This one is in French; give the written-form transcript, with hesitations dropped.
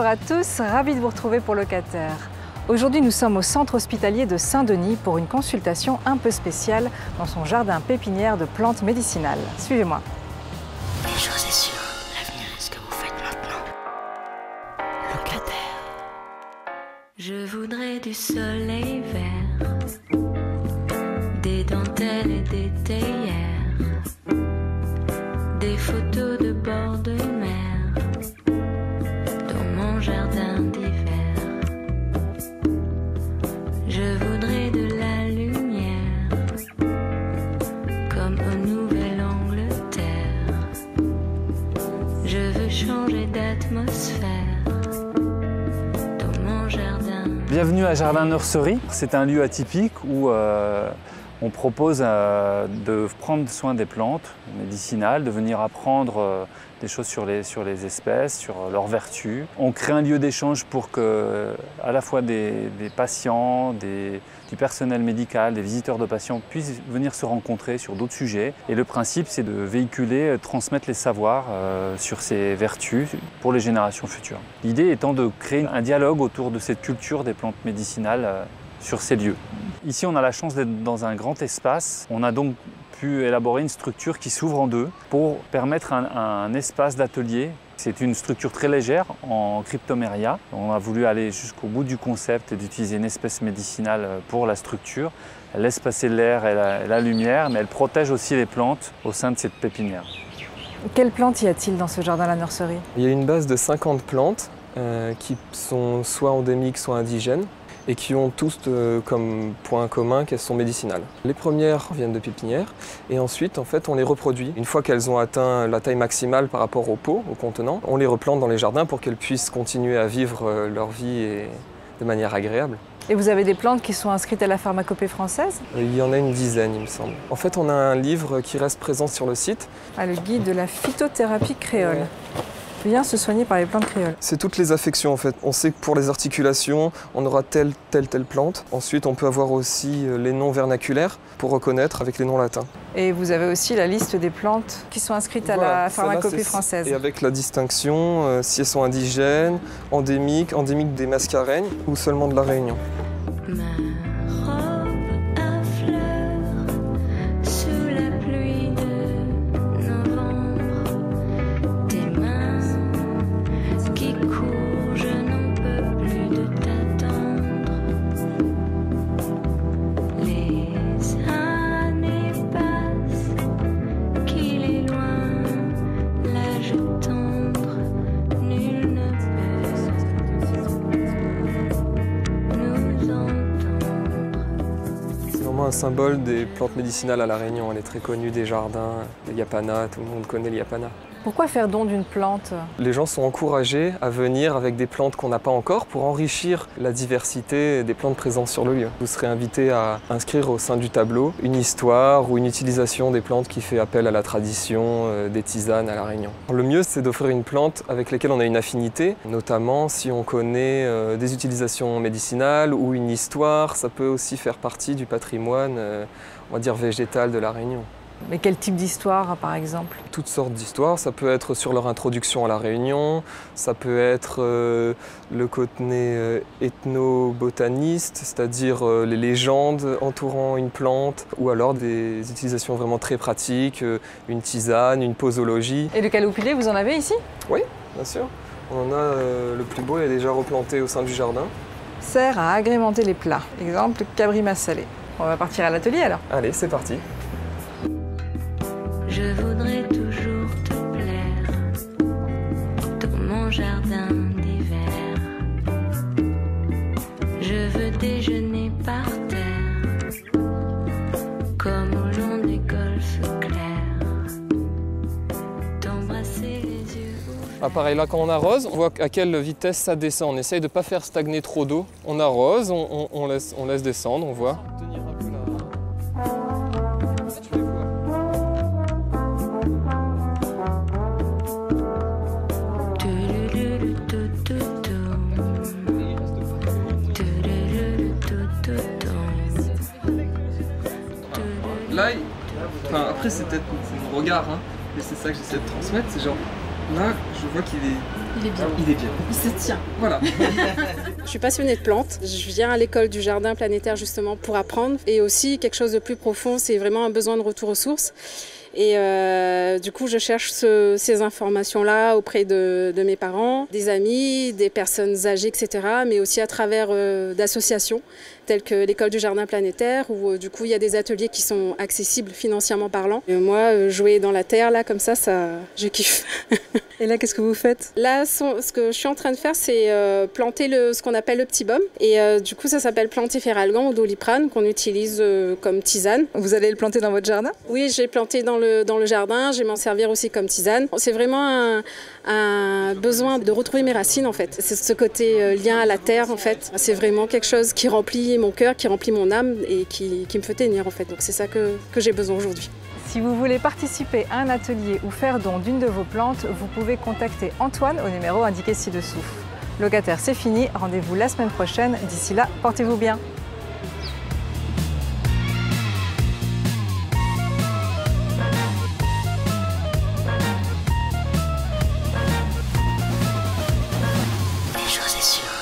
Bonjour à tous, ravi de vous retrouver pour Locataire. Aujourd'hui, nous sommes au centre hospitalier de Saint-Denis pour une consultation un peu spéciale dans son jardin pépinière de plantes médicinales. Suivez-moi. Une chose est sûre, l'avenir est ce que vous faites maintenant. Locataire. Je voudrais du soleil vert, des dentelles et des théières, des photos de bord de mer dans mon jardin d'hiver. Je voudrais de la lumière comme au Nouvelle-Angleterre. Je veux changer d'atmosphère dans mon jardin. Bienvenue à Jardin Nursery. C'est un lieu atypique où on propose de prendre soin des plantes médicinales, de venir apprendre des choses sur les espèces, sur leurs vertus. On crée un lieu d'échange pour que à la fois des patients, du personnel médical, des visiteurs de patients puissent venir se rencontrer sur d'autres sujets. Et le principe, c'est de véhiculer, transmettre les savoirs sur ces vertus pour les générations futures. L'idée étant de créer un dialogue autour de cette culture des plantes médicinales sur ces lieux. Ici, on a la chance d'être dans un grand espace. On a donc pu élaborer une structure qui s'ouvre en deux pour permettre un espace d'atelier. C'est une structure très légère en cryptoméria. On a voulu aller jusqu'au bout du concept et d'utiliser une espèce médicinale pour la structure. Elle laisse passer l'air et la lumière, mais elle protège aussi les plantes au sein de cette pépinière. Quelles plantes y a-t-il dans ce jardin la nurserie? Il y a une base de 50 plantes qui sont soit endémiques, soit indigènes, et qui ont tous comme point commun qu'elles sont médicinales. Les premières viennent de pépinières et ensuite en fait on les reproduit. Une fois qu'elles ont atteint la taille maximale par rapport au pot, au contenant, on les replante dans les jardins pour qu'elles puissent continuer à vivre leur vie de manière agréable. Et vous avez des plantes qui sont inscrites à la pharmacopée française? Il y en a une dizaine il me semble. En fait on a un livre qui reste présent sur le site. Ah, le guide de la phytothérapie créole. Ouais. Bien se soigner par les plantes créoles. C'est toutes les affections en fait. On sait que pour les articulations, on aura telle plante. Ensuite, on peut avoir aussi les noms vernaculaires pour reconnaître avec les noms latins. Et vous avez aussi la liste des plantes qui sont inscrites à la pharmacopée française. Et avec la distinction, si elles sont indigènes, endémiques des Mascareignes ou seulement de la Réunion. Un symbole des plantes médicinales à La Réunion. Elle est très connue des jardins, le yapana, tout le monde connaît le yapana. Pourquoi faire don d'une plante? Les gens sont encouragés à venir avec des plantes qu'on n'a pas encore pour enrichir la diversité des plantes présentes sur le lieu. Vous serez invité à inscrire au sein du tableau une histoire ou une utilisation des plantes qui fait appel à la tradition des tisanes à La Réunion. Le mieux, c'est d'offrir une plante avec laquelle on a une affinité, notamment si on connaît des utilisations médicinales ou une histoire. Ça peut aussi faire partie du patrimoine, on va dire, végétal de La Réunion. Mais quel type d'histoire, par exemple? Toutes sortes d'histoires. Ça peut être sur leur introduction à La Réunion, ça peut être le côté ethno-botaniste, c'est-à-dire les légendes entourant une plante, ou alors des utilisations vraiment très pratiques, une tisane, une posologie. Et le calopulé, vous en avez ici? Oui, bien sûr. On en a le plus beau, il est déjà replanté au sein du jardin. Sert à agrémenter les plats. Exemple, cabrima salé. On va partir à l'atelier alors? Allez, c'est parti. Je voudrais toujours te plaire dans mon jardin d'hiver. Je veux déjeuner par terre comme au long des golfes clairs. T'embrasser les yeux. Ah, pareil, là quand on arrose, on voit à quelle vitesse ça descend. On essaye de ne pas faire stagner trop d'eau. On arrose, on laisse descendre, on voit. Là, après c'est peut-être mon regard, hein, mais c'est ça que j'essaie de transmettre, c'est genre Là, je vois qu'il est... Il est bien. Il est bien. Il se tient. Voilà. Je suis passionnée de plantes. Je viens à l'école du jardin planétaire justement pour apprendre. Et aussi quelque chose de plus profond, c'est vraiment un besoin de retour aux sources. Et du coup, je cherche ces informations-là auprès de mes parents, des amis, des personnes âgées, etc. Mais aussi à travers d'associations telles que l'école du jardin planétaire où du coup, il y a des ateliers qui sont accessibles financièrement parlant. Et moi, jouer dans la terre, là, comme ça, je kiffe. Et là, qu'est-ce que vous faites? Là, ce que je suis en train de faire, c'est planter ce qu'on appelle le petit baume. Et du coup, ça s'appelle Plantiféralgan ou Doliprane qu'on utilise comme tisane. Vous allez le planter dans votre jardin? Oui, j'ai planté dans le jardin. Je vais m'en servir aussi comme tisane. C'est vraiment un besoin de retrouver mes racines, en fait. C'est ce côté lien à la terre, en fait. C'est vraiment quelque chose qui remplit mon cœur, qui remplit mon âme et qui me fait tenir, en fait. Donc c'est ça que j'ai besoin aujourd'hui. Si vous voulez participer à un atelier ou faire don d'une de vos plantes, vous pouvez contacter Antoine au numéro indiqué ci-dessous. Locataire, c'est fini. Rendez-vous la semaine prochaine. D'ici là, portez-vous bien. Une chose est sûre.